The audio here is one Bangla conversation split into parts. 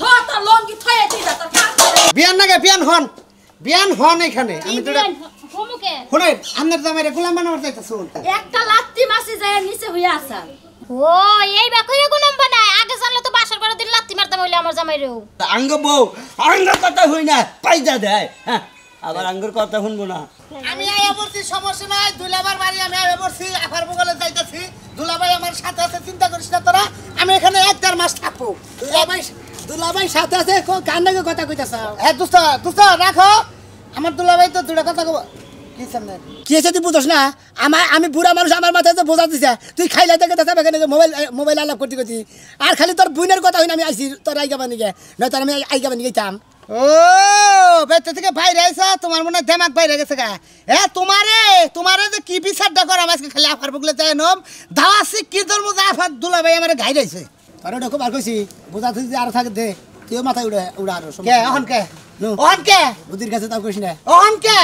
তো লঙ্গি থয়ে তুই যা তোর কাজ করে বিয়ান নাগে বিয়ান হন এখানে আমি তো হোমুকে শুনে আমনের জামাইরে গোলাম বানাবার চাইতাছ একটা লাত্তি মাসি যায় নিচে হইয়া আসা ও এই বাকইয়া গোলাম বানায় আগে জানলে তো বাসার বড় দিন লাত্তি মারতাম হইলে আমার জামাইরেও আঙ্গ বউ আঙ্গ কথা হই না পাইজা দেয় হ্যাঁ আবার আঙ্গুর কথা শুনবো না আমি আয়া বলছি সমস্যা নাই দুলাবার বাড়ি আমি আয়া বলছি আফার বগলে যাইতাছি দুলাভাই আমার সাথে আছে চিন্তা করিস না তোরা আমি এখানে 1-1.5 মাস থাকবো দুলাভাই সাথে আছে কার নাকি কথা কইতাছ হ্যাঁ দোস্ত রাখো আমার দুলাভাই তো দুটা কথা কব কি সামনে কি আছে তুই বুঝছ না আমি বুড়া মানুষ আমার মাথায় তো বোঝা দিছে তুই খাইলা থেকে দাদা এখানে মোবাইল আলাপ করতে আর খালি তোর বুইনের কথা হইনা আমি আইছি তোর আইগা বানি গে না তোর আমি আইগা বানি গেতাম ও বেতে থেকে বাইরে আইছা তোমার মনে দেমাগ বাইরে গেছে গা এ তোমারে যে কি বিচারটা কর আমাকে খালি আফার বগলে তাই নম দাওয়াসি কি তোর মধ্যে আফার দুলাভাই আমারে ঘাইরাইছে আরে দেখো বার কইছি বুঝা তুই আর থাকে দে তুইও মাথা উড়া আর কে অহন কে বুদ্ধির কাছে তাও কইছ না অহন কে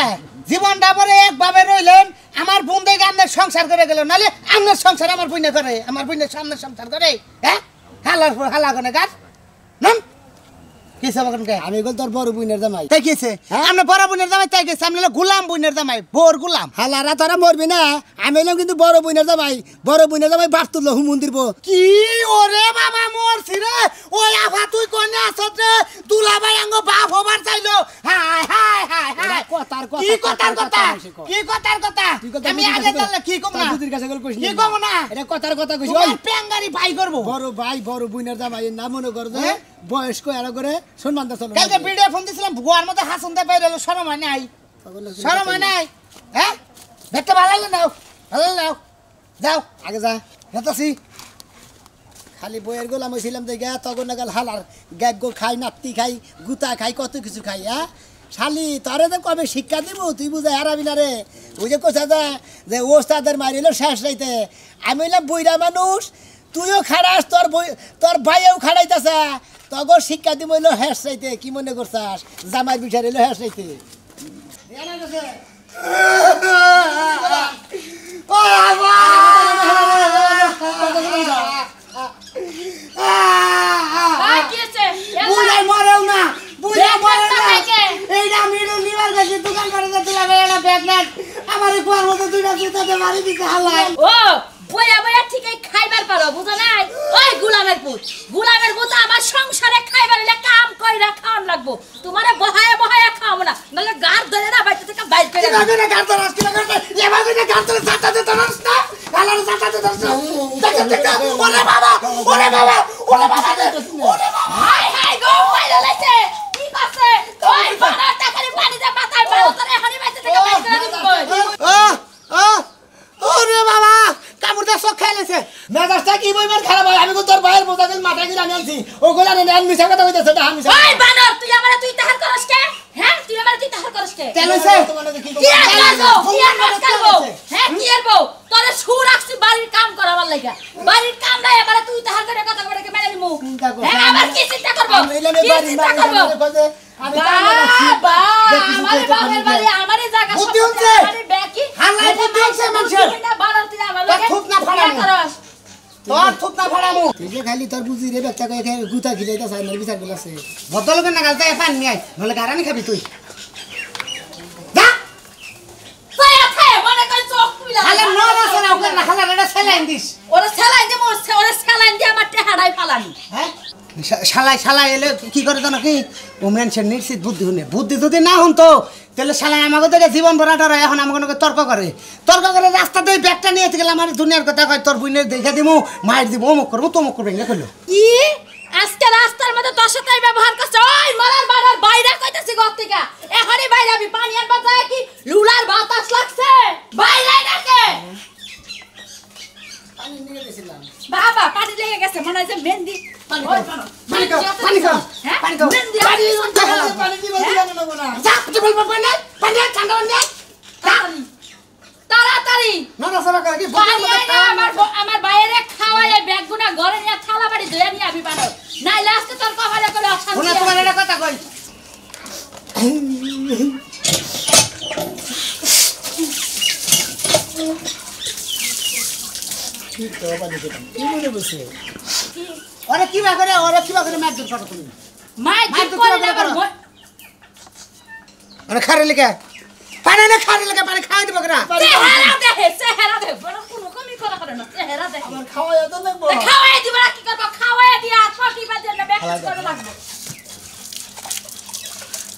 জীবনটা পরে একভাবে রইলেন আমার বোন দেখে আপনার সংসার করে গেল নালে আপনার সংসার আমার বোনে করে আমার বোনের সামনে সংসার করে হ্যাঁ হালা করে গাছ নাম কিসে বাগান কে আমি গল তোর বড় বোনের জামাই তাই কিসে আমরা বড় বোনের জামাই তাই কিসে আমি গোলাম বোনের জামাই বোর গোলাম হালারা তোরা মরবি না আমি এলাম কিন্তু বড় বোনের জামাই বাপ তুললো হুমন্দির বো কি ওরে বাবা মরছি রে ওই আফা তুই কোনে আসত রে দুলাভাই আঙ্গ বাপ হবার চাইলো হাই হাই হাই হাই কথার কথা আমি আগে জানলে কি কম না বুদ্ধির কাছে গল কইছ কি কম না এটা কথার কথা কইছ ওই পেঙ্গারি ভাই করব বড় বোনের জামাই নাম মনে কর যে বয়স্ক এরা করে সম্মান দা চলো কালকে ভিডিও ফোন দিছিলাম ভুয়ার মধ্যে হাসন দে বাইরে এলো শরম হয় নাই হ্যাঁ দেখতে ভালো নাও যাও আগে যা হেতাছি খালি বইয়ের গোলাম হইছিলাম দেখা তখন নাগাল হালার গ্যাগ গো খাই নাত্তি খাই গুতা খাই কত কিছু খাই হ্যাঁ শালি তোরে তো কবে শিক্ষা দিব তুই বুঝে হারাবি না রে ওই যে কোথা যা যে ওস্তাদের মারিল শেষ রাইতে আমি হইলাম বইরা মানুষ তুইও খাড়াস তোর ভাইও খাড়াইতেছে তগর শিক্ষা দিব হইলো হেস চাইতে কি মনে করছাস জামাই বিঠার হইলো হেস চাইতে আমার কুয়ার মতো দুইটা জুতাতে মারি দিতে হালাই বইয়া বইয়া ঠিকই খাইবার পারো বুঝা নাই ওই গোলামের পুত আমার সংসারে খাইবার হইলে কাম কইরা খাওন লাগবো তোমারে বহায়া খাওয়াবো না নালে গার ধরে না বাইতে থেকে বাইর করে এভাবে না গার ধরে আসকি না করতে এভাবে না গার ধরে চাটাতে ধরছ না গালার চাটাতে ধরছ ওরে বাবা হাই গো বাইরে লাইছে কি করছে ওই বাবা টাকারে পানি দে মাথায় বাবা তোরে এখনি বাইতে থেকে বাইর করে দিব ওরে বাবা কামুরদা সব খেলেছে মেজাজটা কি বইবার খারাপ হয় আমি তো তোর ভাইয়ের বোঝা দিন মাথা গিরা আনছি ওগুলা নে আন মিছা কথা কইতেছ এটা আমি ওই বানর তুই তাহার করস কে হ্যাঁ তুই তাহার করস কে কেনছে কি করব হ্যাঁ কি করব তোরে ছু রাখছি বাড়ির কাম করাবার লাগা বাড়ির কাম নাই এবারে তুই তাহার করে কথা বলে কে মেনে নিমু হ্যাঁ আবার কি চিন্তা করব কি চিন্তা করব বাবা আমারে বাবার বাড়ি আমারে জায়গা সব আমারে ব্যাকি হালাই বুদ্ধি হচ্ছে মানুষের না বানর তুই আমার লাগে খুব না ফাড়ামু তোর থুপনা ফাড়ামু তুই যে খালি তোর বুঝি রে বাচ্চা কই গুতা খিলাইতা চাই না বিচার গলাছে বদলকে না গালতে পান নিয়ে নলে গারানি খাবি তুই যা ছায়া খায় মনে কই চোখ তুইলা হালা নরা সরা ওকে না হালা রেডা সেলাইন দিস ওরে সেলাইন দে ওরে সেলাইন দে আমার টেহাড়াই ফালানি হ্যাঁ শালাই এলে কি করে জানো কি ওমেন সে নিশ্চিত বুদ্ধি যদি না হন তো তাহলে শালাই আমাকে দেখে জীবন ভরা ডরে এখন আমাকে তর্ক করে রাস্তাতে ব্যাগটা নিয়ে গেলাম আমার দুনিয়ার কথা কয় তোর বুনের দেখে দিমু মাইর দিব অমুক করবো তমুক করবো এগুলো করলো কি আজকে রাস্তার মধ্যে তোর সাথে ব্যবহার করছে ওই মরার বাড়ার বাইরে কইতাছি ঘর থেকে এখনই বাইরে আমি পানি আনবা যায় কি লুলার বাতাস লাগছে বাইরে নাকে পানি নিয়ে গেছিলাম বাবা পানি লেগে গেছে মনে হয় যে মেহেন্দি পানি খাও হ্যাঁ মেহেন্দি পানি দিবা না যা তুই বলবা পানি ঠান্ডা না তাড়াতাড়ি না সরা করে কি আমার বাইরে খাওয়ায় ব্যাগগুনা ঘরে নিয়ে থালা বাড়ি ধুয়ে নিয়ে আমি বানাও নাইলে আজকে তোর কপালে করে অশান্তি ওনা তোমার এটা কথা কই কি তো বানি দিলাম কি মনে বসে ওরে কি বা করে মারধর করো তুমি মাই কি করে না আবার আরে খারে লেগে পানি না খারে লেগে পানি খাই দিব করা চেহারা দে বড় কোনো কমি করা করে না চেহারা দে আমার খাওয়াই তো লাগবো খাওয়াই দিবা কি করব খাওয়াই দিয়া ছটি বাজে না ব্যাকআপ করে লাগবে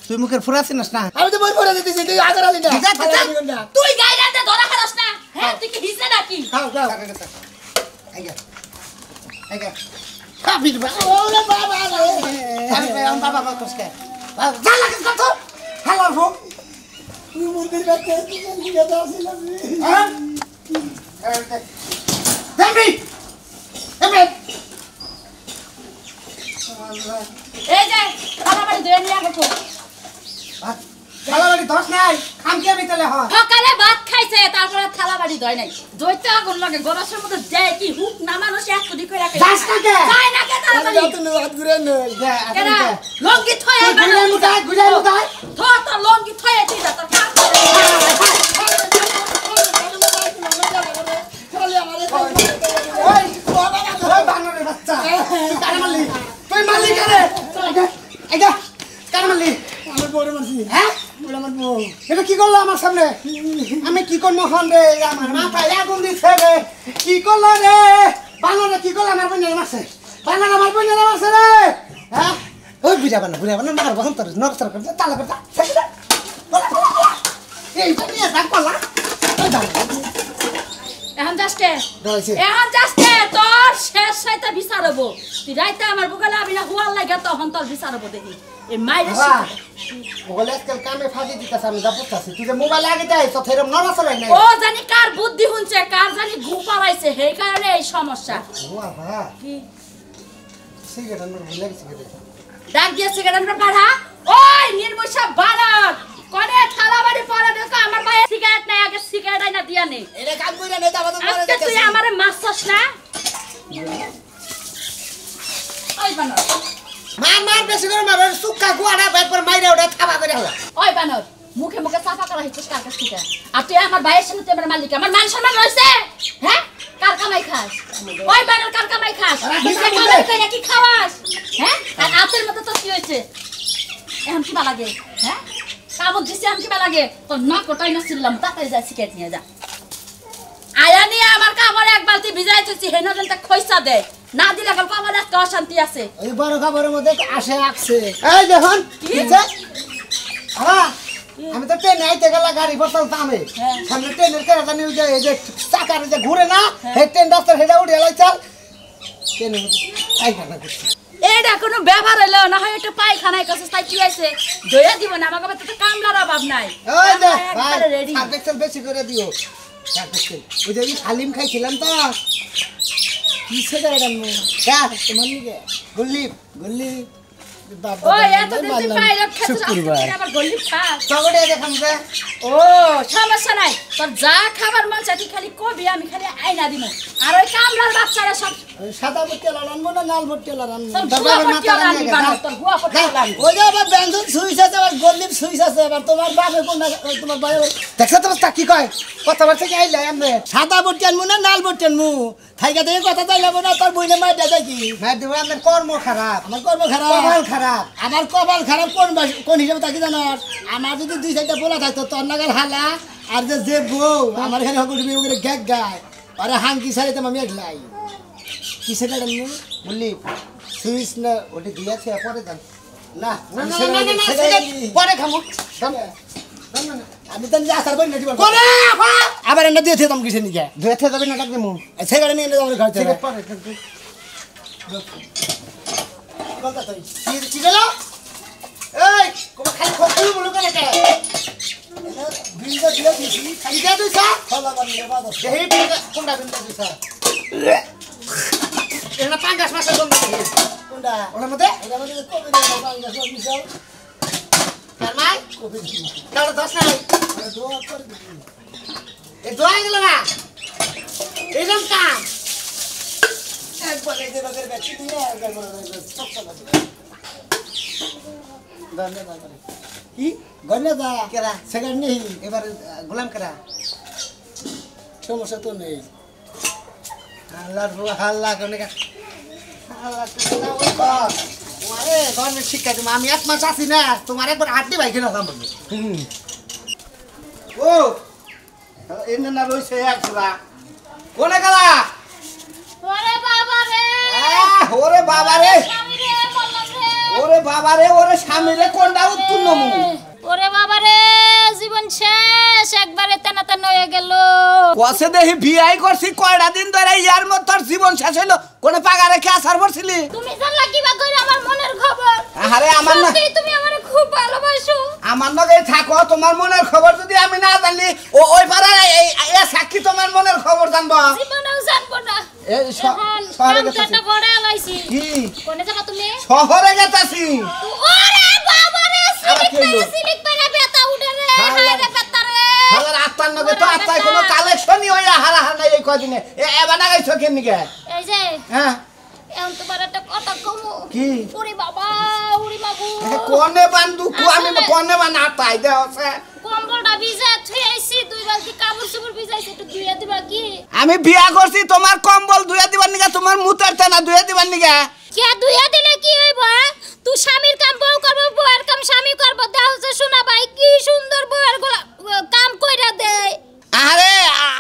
তুই মুখের ফুরাছিস না আমি তো বই পড়ে দিতেছি তুই আগে রালি না তুই গাইরাতে ধরা খাস না হ্যাঁ তুই কি হিসে নাকি খাও খাও আইগা আইগা কাবির বা ওরে বাবা রে আমি আম বাবা মা কসকে যা লাগে কত হালার হোক তুই মন্দির কাছে কি কথা আছিল হ্যাঁ দেবি এবে এই যে খালাবাড়ি ধরে নিয়ে আসো হালাবাড়ি দশ নাই খাম কি আমি তাহলে হয় সকালে ভাত খাইছে তারপরে থালাবাড়ি ধয় নাই জয়তে আগুন লাগে গরসের মধ্যে দেয় কি হুক না মানুষ এক কোটি করে রাখে যাস না কে? যায় না কে তাড়াতাড়ি তুমি হাত ঘুরে নই কেডা লঙ্গি থয়ে গুজাই মুদাই তো লঙ্গি থয়ে দিই যা তোর কাম করে ওই ওই বানরের বাচ্চা তুই কারে মারলি তুই মারলি কারে আইগা কারে মারলি আমার বড় মাসি হ্যাঁ বড় আমার বউ এটা কি করলো আমার সামনে আমি কি করবো হন রে আমার মাথায় আগুন দিচ্ছে রে কি করলো রে বানরে কি করলো আমার বোনের মারছে বানর আমার বোনের মারছে রে হ্যাঁ ওই বুঝাবা না মার বহন তোর নরসর করতে তালা করতে এইটা নিয়ে থাক পালা ওই বানর এখন যাসতে ধরেছে এখন যাসতে তোর শেষ সাইতা বিচার হবো তুই রাইতে আমার বুকালে আমি না হুয়াল লাগে তখন তোর বিচার হবো দেখি এই মাইরে মোবাইল আজকাল কামে ফাঁকি দিতেছে আমি যা বুঝতেছি তুই যে মোবাইল আগে দেয় তো ফেরম নরসর নাই ও জানি কার বুদ্ধি হুনছে কার জানি ঘু পালাইছে সেই কারণে এই সমস্যা ওয়া বাবা কি সিগারেট আমার ভুলে গেছি ডাক দিয়েছে কেন পাড়া ওই নির্মূষা বানর কোনে থালাবাড়ি পড়া দেখো আমার ভাই সিগারেট নাই আগে সিগারেট আইনা দিয়া নে এটা কাম কইরা নেই দাবা তো মারা আজকে তুই আমারে মারছস না ওই বানর মার বেশি করে মার সুক্কা গুয়াড়া বাইর মাইরা ওটা থাবা করে হলা ওই বানর মুখে মুখে সাফা করা হইছিস কার কাছ থেকে আর তুই আমার ভাইয়ের সামনে তুই আমার মালিক আমার মান সম্মান রইছে হ্যাঁ কার কামাই খাস ওই বানর কার কামাই খাস তুই কামাই কইরা কি খাওয়াস হ্যাঁ আর আতের মতো তো কি হইছে এখন কি ভালো লাগে হ্যাঁ কামত দিছে এখন কি ভালো লাগে তোর না কোটাই না ছিলাম তাড়াতাড়ি যা সিগারেট নিয়ে যা আয়া নিয়ে আমার কামড়ে এক বালতি ভিজাইতেছি হেন জনটা খইসা দে না দিলে কাল কামড়ে একটা অশান্তি আছে ওই বড় খবরের মধ্যে আসে আসছে এই দেখুন কি? হ্যাঁ আমি তো ট্রেনে আইতে গেলা গাড়ি বসল দামে হ্যাঁ। সামনে ট্রেনের কেরা জানি ওই যে এই যে চাকার যে ঘুরে না সেই ট্রেন রাস্তার হেডা উঠে এলাই চাল ট্রেনে পায়খানা করছে এইটা কোনো ব্যবহার হইলো না হয় একটু পায়খানায় কাছে তাই কি আছে দইয়া দিব না আমাকে তো কামলার অভাব নাই ওই যে ভাই একবারে রেডি সার্ভেক্সেল বেশি করে দিও সার্ভেক্সেল ওই যে হালিম খাইছিলাম তো কি সিগারেট আনবো তোমার নিকে গুল্লিপ গল্লি ওই এত দিন তুই পাইলে খেতে আবার গল্লি খাস চগড়ে দেখাম যে ও সমস্যা নাই তোর যা খাবার মন চাই তুই খালি কবি আমি খালি আইনা দিব আর ওই কামলার বাচ্চারা সব সাদা বটেলা আনবো না লাল বটেলা আনবো তোর গুয়া পট্টিও রাখবি বানো তোর গুয়া পট্টিও রাখবি ওই যে আবার ব্যঞ্জন সুইচ আছে আবার গল্লির সুইচ আছে আবার তোমার বাপে কোনটা তোমার ভাই দেখছো তো তা কি কয় কথাবার থেকে আইলে আমি সাদা বটি আনবো না লাল বটি আনবো থাইকা থেকে কথা চাইলাম না তোর বইনে মাই দেয় কি ম্যাডাম আপনার কর্ম খারাপ আমার কর্ম খারাপ কপাল খারাপ আমার কপাল খারাপ কোন হিসাবে থাকি জানো আমার যদি দুই চারটা বলা থাকতো তোর নাগাল হালা আর যে বউ আমার এখানে হকুল ওগুলো গ্যাগ গায় আরে হাঙ্কি সারিতাম আমি একলাই কি সেটা বললি সুইচ না ওটা দিয়েছে পরে দেন না না না না না সেটা পরে খামু আমি তো আসার বই না দিবার পরে আবার এনে দিয়েছে তুমি কিসে নিকে ধুয়েতে যাবে না ডাকবে মু সেখানে নিয়ে এনে আমরা খাইতে ঠিক পরে বলতা তুই কি গেল এই কোন খালি খোকুল বলো কেন কে বিলটা দিয়ে দিছি খালি দে তুই সা ফলা বানিয়ে বাদ দেহি কোনটা বিন্দা তুই সা এটা 5 মাসের বন্ধ দিবি কোনটা ওর মধ্যে এটা মানে কবে না বাংলা সব মিশাল কার মাই কবে দিছি কার 10 নাই দোয়া করে দিছি এ দোয়া গেল না এরকম কাম একবার এই যে রোগের ব্যাচি দিয়ে একবার বড় সব সব ধন্যবাদ কি গন্যা কেরা সেকেন্ড নেই এবার গোলাম কেরা সমস্যা তো নেই আল্লাহর হাল্লা কোনে কা তোমারে ধর্মের শিক্ষা তুমি আমি 1 মাস আছি না তোমার একবার হাড্ডি ভাই কিনা দাম ও এনে না রইছে একলা কোনে গেলা ওরে বাবা রে ওরে বাবা রে স্বামী রে বললাম রে ওরে বাবা রে ওরে স্বামী রে কোনটা উত্তন্ন মু ওরে বাবা রে জীবন শেষ একবারে তেনা তেনা হয়ে গেল কসে দেহি বিয়াই করছি কয়টা দিন ধরে ইয়ার মত তোর জীবন শেষ হইলো কোনে পাগা রেখে আসার পড়ছিলি তুমি জানলা কি বা কইরা আমার মনের খবর আরে আমার না সত্যি তুমি আমারে খুব ভালোবাসো আমার লগে থাকো তোমার মনের খবর যদি আমি না জানলি ওই পারে এই সাক্ষী তোমার মনের খবর জানবো জীবনেও জানবো না এই শহরে গেছি বড় আলাইছি কি কোনে যাবা তুমি শহরে গেতাছি ওরে বাবা রে সিলিক পেরা বেতা উঠে রে হায় রে বেতা রে হালার আত্মার লগে তো আত্মায় কোনো কালেকশনই হইয়া হারা নাই এই কদিনে এবার না গাইছো কেন নিকে এই যে হ্যাঁ এখন তোমার একটা কথা কমু কি ওরে বাবা ওরে বাবু কোনে বান্দু আমি কোনে বান আতাই দেওছে কম্বলটা ভিজা থুই আইছি 2 বালতি কাপড় চোপড় ভিজাইছি একটু ধুইয়া দিবা কি আমি বিয়া করছি তোমার কম্বল ধুইয়া দিবার নিগা তোমার মুতার টানা ধুইয়া দিবার নিগা কে ধুইয়া দিলে কি হইব তুই স্বামীর কাম বউ করব বউয়ের কাম স্বামী করব দাও যে শোনা ভাই কি সুন্দর বউয়ের কাম কইরা দেয় আরে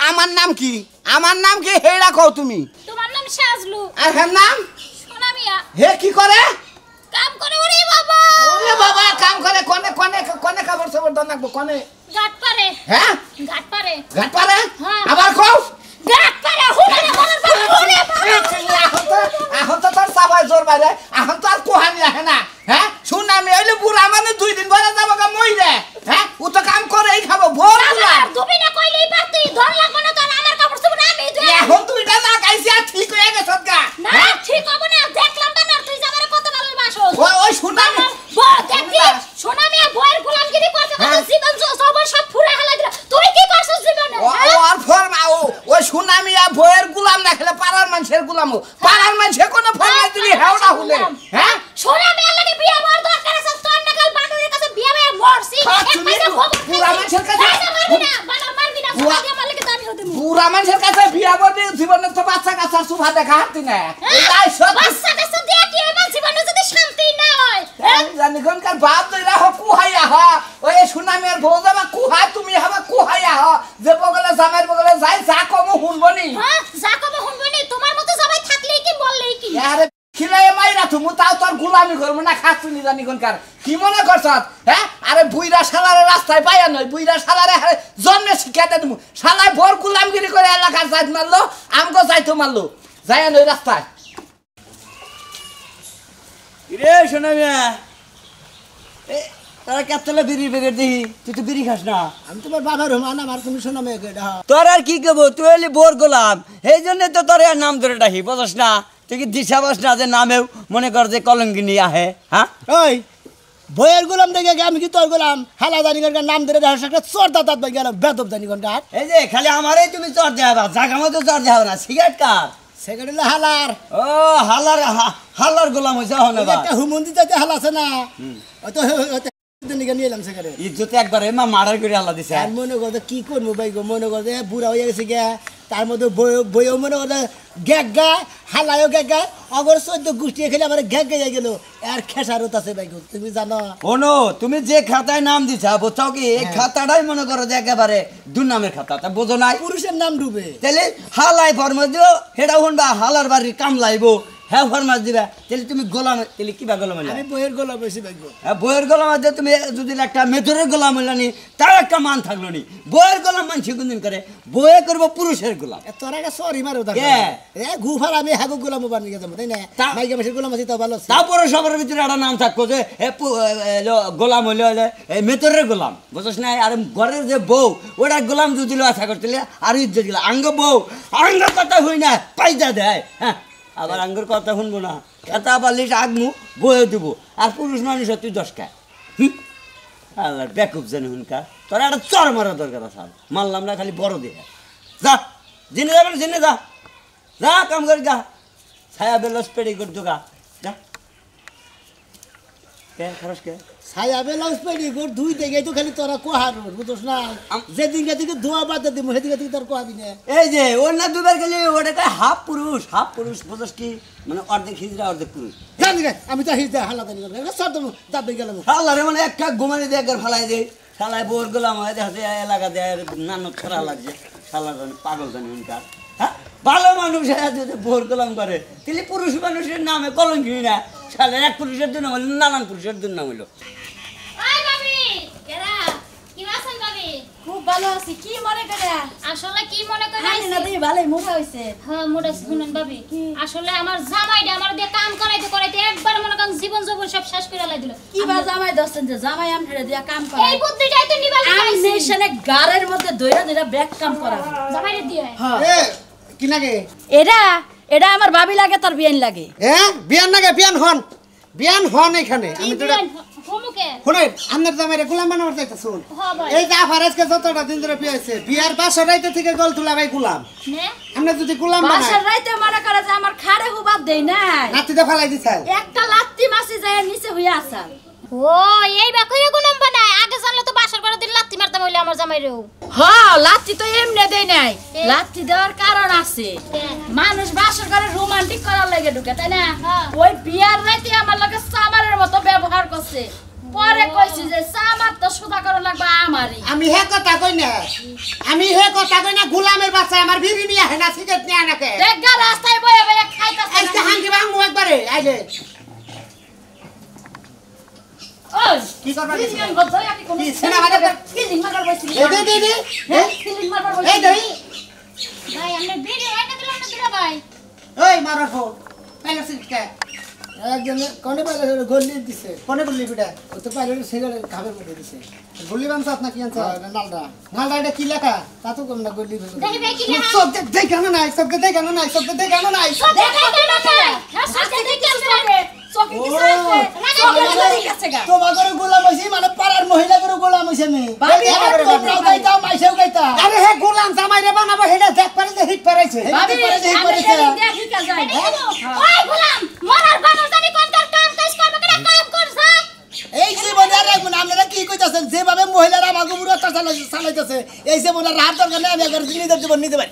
আমার নাম কি হেডা কও তুমি তোমার নাম সাজলু আর হের নাম সোনা মিয়া হে কি করে কাম করে ওরে বাবা কাম করে কোনে খবর সবর দাও নাকবো কোনে গাট পারে হ্যাঁ গাট পারে ঘাট পারে হ্যাঁ। আবার কও গাট পারে হুনে মনের বাবা ওরে বাবা এখন তো তোর সাবাই জোর বাইরে এখন তো আর কোহানি আহে না হ্যাঁ শুন আমি হইলে বুড়া মানে 2 দিন পরে যাবো গা মইরে হ্যাঁ ও তো কাম করেই খাবো ভোর বাবা তুমি না কইলেই পারতি ধর লাগবে না তো আমার কাপড় চোপড় আমি ধুই এখন তুই এটা না গাইছি আর ঠিক হয়ে গেছ গা না ঠিক হবে না দেখলাম না তুই যাবারে কত ভালোবাসো ওই শুন আমি দেখি সোনা মিয়া বউয়ের গোলামগিরি করতে করতে জীবন সব ফুরা হালা দিলা তুই কি করছস জীবনে আর ফরমা ওই শুন আমি বইয়ের গোলাম না খেলে পাড়ার মানুষের গোলাম পাড়ার মানুষে কোনো ফরমা দিলি হেওড়া হলে হ্যাঁ সোনা মিয়া লাগে বিয়া বড় দরকার আছে তোর নাগাল বাটুরের কাছে বিয়া মেয়ে মরছি পুরা মানুষের কাছে মারবি না সোনা দিয়ে আমার লাগে দামি হতে পুরা মানুষের কাছে বিয়া বড় জীবনে তো বাচ্চা কাচ্চা সুভা দেখা হাতি না এটাই সব বাচ্চা কাচ্চা দিয়ে কি হবে জীবনে যদি শান্তি না হয় জানি কোনকার বাপ দইরা হ কুহাইয়া হ ওই সুনামের বউ যাবা কুহা তুমি হবা কুহাইয়া হ যে বগলে জামাইর বগলে যাই যা কম হুনবনি হ্যাঁ যা কবে হুনবনি তোমার মতো সবাই থাকলেই কি বললেই কি আরে খিলাই মাইরা তুমি তাও তোর গোলামি করব না খাচ্ছুনি জানি কোনকার কি মনে করছত হ্যাঁ আরে বুইরা শালারে রাস্তায় পাইয়া নয় বুইরা শালারে জন্মে শিখাতে তুমি শালায় ভোর গোলামগিরি করে এলাকার যাইত মারলো আমগো যাইতো মারলো যাইয়া নয় রাস্তায় রে শোনা মিয়া তারা কেতলে বিড়ি বেগের দেখি তুই তো বিড়ি খাস না আমি তোমার বাবার মান আমার তুমি শোনা মেয়ে এটা তোর আর কি কেবো তুই হলি বোর গোলাম এই জন্য তো তোর আর নাম ধরে ডাকি বুঝস না তুই কি দিশা বাস না যে নামেও মনে কর যে কলঙ্কিনী আহে হ্যাঁ ওই বইয়ের গোলাম দেখে আমি কি তোর গোলাম হালা জানি নাম ধরে দেখার একটা চোর দাঁত ভাই গেল বেদব জানি ঘন্টার এই যে খালি আমারই তুমি চর দেওয়া জাগা মতো চর দেওয়া না সিগারেট কার সেকেন্ড হলো হালার ও হালার গোলাম হয়েছে হনে বা একটা হুমন্দি যাতে হাল আছে না হয়তো নিয়ে এলাম সেখানে ইজ্জতে একবার মা মারার করে আল্লাহ দিছে আর মনে করতে কি করবো ভাই গো মনে করতে বুড়া হয়ে গেছে গা তার মধ্যে বইও মনে করতে গ্যাগ গায় হালায়ও গ্যাগ গায় অগর 14 গুষ্টিয়ে খেলে আমার গ্যাগ গাইয়া গেল আর খেসারত আছে ভাই গো তুমি জানো ওনো তুমি যে খাতায় নাম দিছা বুঝছাও কি এই খাতাটাই মনে করো যে একেবারে দুর্নামের খাতা তা বোঝো নাই পুরুষের নাম ডুবে তাহলে হালাই ফরমা দিও হেডা শুনবা হালার বাড়ির কাম লাইবো হ্যাঁ ফরমাস দিবা তাহলে তুমি গোলাম তাহলে কিবা গোলাম হইলা আমি বইয়ের গোলাম বেশি ভাই গো বইয়ের গোলাম আছে তুমি যদি একটা মেথরের গোলাম হইলা নি তার একটা মান থাকলো নি বইয়ের গোলাম মানুষ কোনদিন করে বইয়ে করবো পুরুষের গোলাম তোরা একটা সরি মারো কে? গুফার আমি হাগু গোলাম বানিয়ে যাবো তাই না মাইকে মাসের গোলাম আছে তো ভালো আছে তারপরে সবার ভিতরে একটা নাম থাকবো যে গোলাম হইলে হলে এই মেথরের গোলাম বুঝছ না আর ঘরের যে বউ ওটা গোলাম যদি আশা করছিলে আর ইজ্জত দিল আঙ্গ বউ আঙ্গ কথা হই না পাইজা দেয় হ্যাঁ আবার আঙ্গুর কথা শুনবো না এটা পারলিস আগমু বয়ে দিব আর পুরুষ মানুষ তুই 10 খায় আল্লাহ বেকুব জানি হুনকা তোর একটা চর মারা দরকার আছে মারলাম না খালি বড় দিয়ে যা জেনে যাবেন জেনে যা যা কাম করি যা ছায়া বেলস পেড়ি করতো গা যা কে খরচ কে ছায়া বেলাউজ পেড়ি গোর দুই দেখে তো খালি তোরা কোহার বুঝছ না যেদিন থেকে ধোয়া বাদ দিমু সেদিন থেকে তোর কোহাবি না এই যে ওর না দুবার গেলে ওটাকে হাফ পুরুষ বুঝছ কি মানে অর্ধেক হিজড়া অর্ধেক পুরুষ জানি রে আমি তো হিজা হালা দেনি না সব তো দাবি গেলাম আল্লাহ রে মানে একটা ঘুমানি দিয়ে একবার ফালাই দেয় শালায় বোর গোলাম হয় দেখে এলাকা দেয় নানো ছড়া লাগছে শালা পাগল জানি উনকার হ্যাঁ ভালো মানুষ যদি বোর গোলাম করে তাহলে পুরুষ মানুষের নামে কলঙ্কি না শালের এক পুরুষের জন্য হইল নানান পুরুষের জন্য হইল আই ভাবি কেরা কি আছেন ভাবি খুব ভালো আছি কি মনে করে আসলে কি মনে করে হানি না দিই ভালোই মোটা হইছে হ্যাঁ মোটা শুনেন ভাবি আসলে আমার জামাইটা আমার দিয়ে কাম করাইতে একবার মনে করেন জীবন যৌবন সব শেষ করে লাই দিল কি বা জামাই দছেন যে জামাই আমরে দিয়া কাম করে এই বুদ্ধিটাই তো নিবাল আমি নেশনে গারের মধ্যে দইরা ব্যাক কাম করা জামাইরে দিয়ে হ্যাঁ এ কি লাগে এটা আমার ভাবি লাগে তার বিয়ান লাগে বিয়ান নাগে বিয়ান হন এখানে আমি তো হোমুকে শুনেন আপনার জামাইরে গোলাম বানাবার চাইতে শুন হ্যাঁ ভাই এই যে আফারেজকে যতটা দিন ধরে বিয়েছে বিয়ার বাসর রাইতে থেকে গল তুলা ভাই গোলাম নে আমরা যদি গোলাম বাসার বানাই রাইতে মনে করে যে আমার খাড়ে হুবাব দেই নাই নাতিতে ফালাই দিছাল একটা লাত্তি মাছি যায় নিচে হইয়া আসাল ও এই বাকইরে গোলাম বানায় আগে জানলে তো বাসার করে দিন লাত্তি মারতাম হইলে আমার জামাইরেও হ্যাঁ লাত্তি তো এমনি দেই নাই এ? লাত্তি দেওয়ার কারণ আছে এ? মানুষ বাসর ঘরে রোমান্টিক করার লাগে ঢুকে তাই না হ্যাঁ। ওই বিয়ার রাইতে আমার লগে সামারের মতো ব্যবহার করছে পরে কইছি যে সামার তো সুদা করা লাগবে আমারই আমি হে কথা কই না গোলামের বাচ্চা আমার বিড়ি নিয়ে আহে না সিগারেট নিয়ে আনাকে দেখা রাস্তায় বয়ে বয়ে খাইতাছে আজকে হাঙ্গি ভাঙবো একবারে আইলে ওই কি করবা ফিলিং করছো আমি কোন কি সেনা বাজার ফিলিং মারবার বইছি দে হ্যাঁ ফিলিং মারবার এই বইছি দই ভাই আমরা ভিডিও রাইনা দিলাম না দিলা ভাই ওই মারার ফোন পাইলো সিটকে একজন কোনে পাইলে গল্লি দিছে কোনে বললি বিটা ও তো পাইলে সিগারেট খাবে মধ্যে দিছে গুলি বানছ আপনা কি আনছ নালদা মালদা এটা কি লেখা তা তো কম না গল্লি দেখি ভাই কি লেখা সব দেখানো নাই দেখাই কেন ভাই হ্যাঁ সাথে দেখি আমরা চকি কি আছে চকি গেছে গা তোমার করে গোলাম হইছি মানে পাড়ার মহিলা করে গোলাম হইছি আমি ভাবি, তোমরাও গাইতা মাইসেও গাইতা আরে হে গোলাম জামাই রে বানাবো হেডা দেখ পারে যে হিট পারাইছে ভাবি পরে যে আমি করেছে। দেখি কা যাই ওই গোলাম মরার বানর জানি কোন তোর কাম কাজ করবে কেন কাম করছ এই জীবনে আর রাখবো না আপনারা কি কইতাছেন যেভাবে মহিলারা আমাকে পুরো চালাইতেছে এই জীবনে আর হাত দরকার নেই আমি একবার নিজের জীবন নিতে পারি